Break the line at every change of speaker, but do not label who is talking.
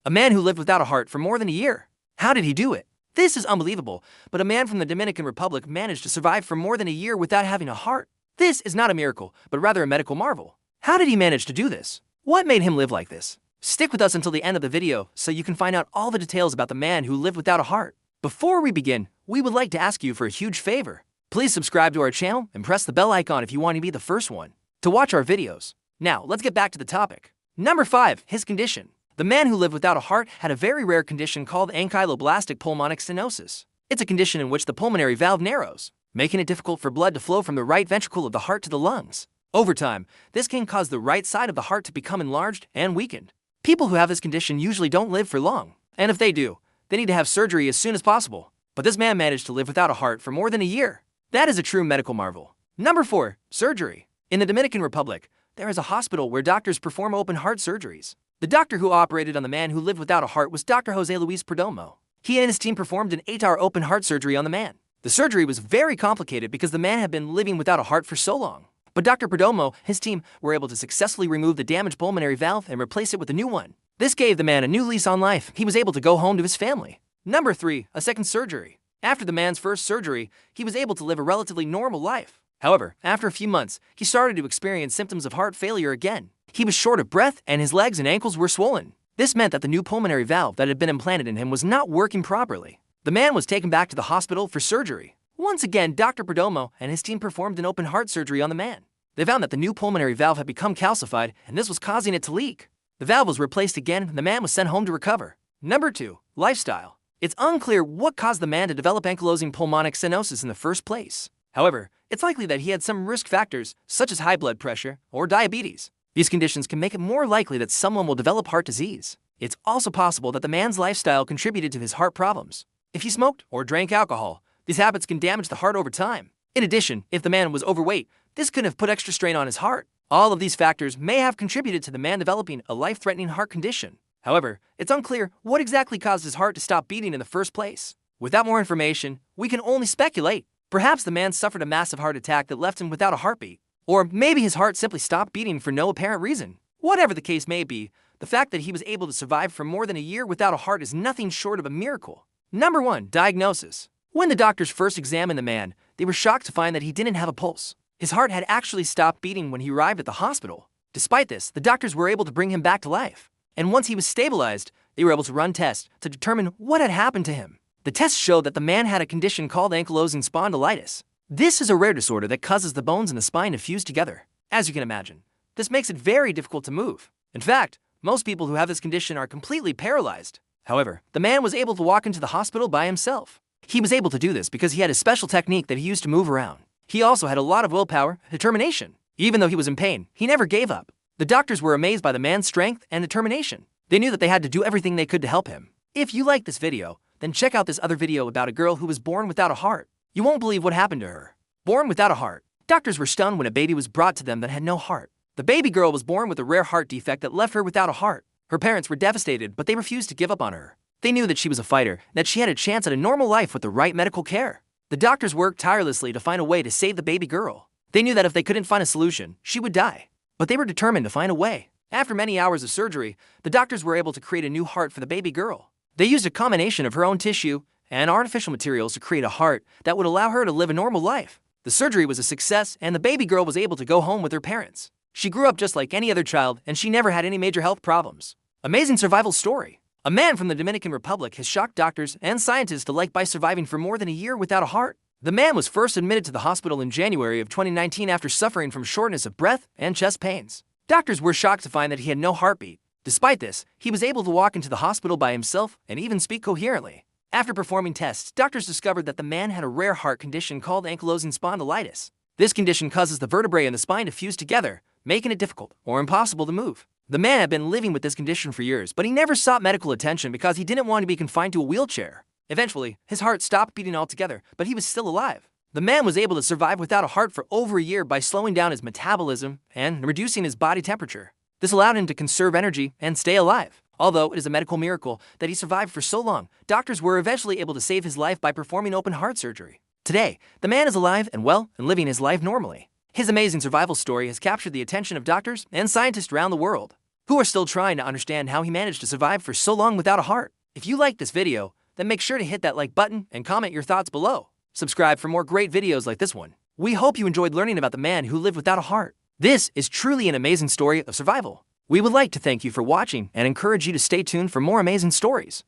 A man who lived without a heart for more than a year. How did he do it? This is unbelievable, but a man from the Dominican Republic managed to survive for more than a year without having a heart. This is not a miracle, but rather a medical marvel. How did he manage to do this? What made him live like this? Stick with us until the end of the video so you can find out all the details about the man who lived without a heart. Before we begin, we would like to ask you for a huge favor. Please subscribe to our channel and press the bell icon if you want to be the first one to watch our videos. Now, let's get back to the topic. Number 5. His condition. The man who lived without a heart had a very rare condition called ankyloblastic pulmonic stenosis. It's a condition in which the pulmonary valve narrows, making it difficult for blood to flow from the right ventricle of the heart to the lungs. Over time, this can cause the right side of the heart to become enlarged and weakened. People who have this condition usually don't live for long, and if they do, they need to have surgery as soon as possible. But this man managed to live without a heart for more than a year. That is a true medical marvel. Number 4. Surgery. In the Dominican Republic, there is a hospital where doctors perform open heart surgeries. The doctor who operated on the man who lived without a heart was Dr. Jose Luis Perdomo. He and his team performed an 8-hour open heart surgery on the man. The surgery was very complicated because the man had been living without a heart for so long. But Dr. Perdomo, his team, were able to successfully remove the damaged pulmonary valve and replace it with a new one. This gave the man a new lease on life. He was able to go home to his family. Number 3. A second surgery. After the man's first surgery, he was able to live a relatively normal life. However, after a few months, he started to experience symptoms of heart failure again. He was short of breath and his legs and ankles were swollen. This meant that the new pulmonary valve that had been implanted in him was not working properly. The man was taken back to the hospital for surgery. Once again, Dr. Perdomo and his team performed an open heart surgery on the man. They found that the new pulmonary valve had become calcified and this was causing it to leak. The valve was replaced again and the man was sent home to recover. Number 2. Lifestyle. It's unclear what caused the man to develop ankylosing pulmonic stenosis in the first place. However, it's likely that he had some risk factors, such as high blood pressure or diabetes. These conditions can make it more likely that someone will develop heart disease. It's also possible that the man's lifestyle contributed to his heart problems. If he smoked or drank alcohol, these habits can damage the heart over time. In addition, if the man was overweight, this could have put extra strain on his heart. All of these factors may have contributed to the man developing a life-threatening heart condition. However, it's unclear what exactly caused his heart to stop beating in the first place. Without more information, we can only speculate. Perhaps the man suffered a massive heart attack that left him without a heartbeat. Or maybe his heart simply stopped beating for no apparent reason. Whatever the case may be, the fact that he was able to survive for more than a year without a heart is nothing short of a miracle. Number 1. Diagnosis. When the doctors first examined the man, they were shocked to find that he didn't have a pulse. His heart had actually stopped beating when he arrived at the hospital. Despite this, the doctors were able to bring him back to life. And once he was stabilized, they were able to run tests to determine what had happened to him. The tests showed that the man had a condition called ankylosing spondylitis. This is a rare disorder that causes the bones in the spine to fuse together. As you can imagine, this makes it very difficult to move. In fact, most people who have this condition are completely paralyzed. However, the man was able to walk into the hospital by himself. He was able to do this because he had a special technique that he used to move around. He also had a lot of willpower and determination. Even though he was in pain, he never gave up. The doctors were amazed by the man's strength and determination. They knew that they had to do everything they could to help him. If you like this video, then check out this other video about a girl who was born without a heart. You won't believe what happened to her. Born without a heart. Doctors were stunned when a baby was brought to them that had no heart. The baby girl was born with a rare heart defect that left her without a heart. Her parents were devastated, but they refused to give up on her. They knew that she was a fighter, that she had a chance at a normal life with the right medical care. The doctors worked tirelessly to find a way to save the baby girl. They knew that if they couldn't find a solution, she would die. But they were determined to find a way. After many hours of surgery, the doctors were able to create a new heart for the baby girl. They used a combination of her own tissue and artificial materials to create a heart that would allow her to live a normal life. The surgery was a success and the baby girl was able to go home with her parents. She grew up just like any other child and she never had any major health problems. Amazing survival story. A man from the Dominican Republic has shocked doctors and scientists alike by surviving for more than a year without a heart. The man was first admitted to the hospital in January of 2019 after suffering from shortness of breath and chest pains. Doctors were shocked to find that he had no heartbeat. Despite this, he was able to walk into the hospital by himself and even speak coherently. After performing tests, doctors discovered that the man had a rare heart condition called ankylosing spondylitis. This condition causes the vertebrae in the spine to fuse together, making it difficult or impossible to move. The man had been living with this condition for years, but he never sought medical attention because he didn't want to be confined to a wheelchair. Eventually, his heart stopped beating altogether, but he was still alive. The man was able to survive without a heart for over a year by slowing down his metabolism and reducing his body temperature. This allowed him to conserve energy and stay alive. Although it is a medical miracle that he survived for so long, doctors were eventually able to save his life by performing open heart surgery. Today, the man is alive and well and living his life normally. His amazing survival story has captured the attention of doctors and scientists around the world. who are still trying to understand how he managed to survive for so long without a heart. If you liked this video, then make sure to hit that like button and comment your thoughts below. Subscribe for more great videos like this one. We hope you enjoyed learning about the man who lived without a heart. This is truly an amazing story of survival. We would like to thank you for watching and encourage you to stay tuned for more amazing stories.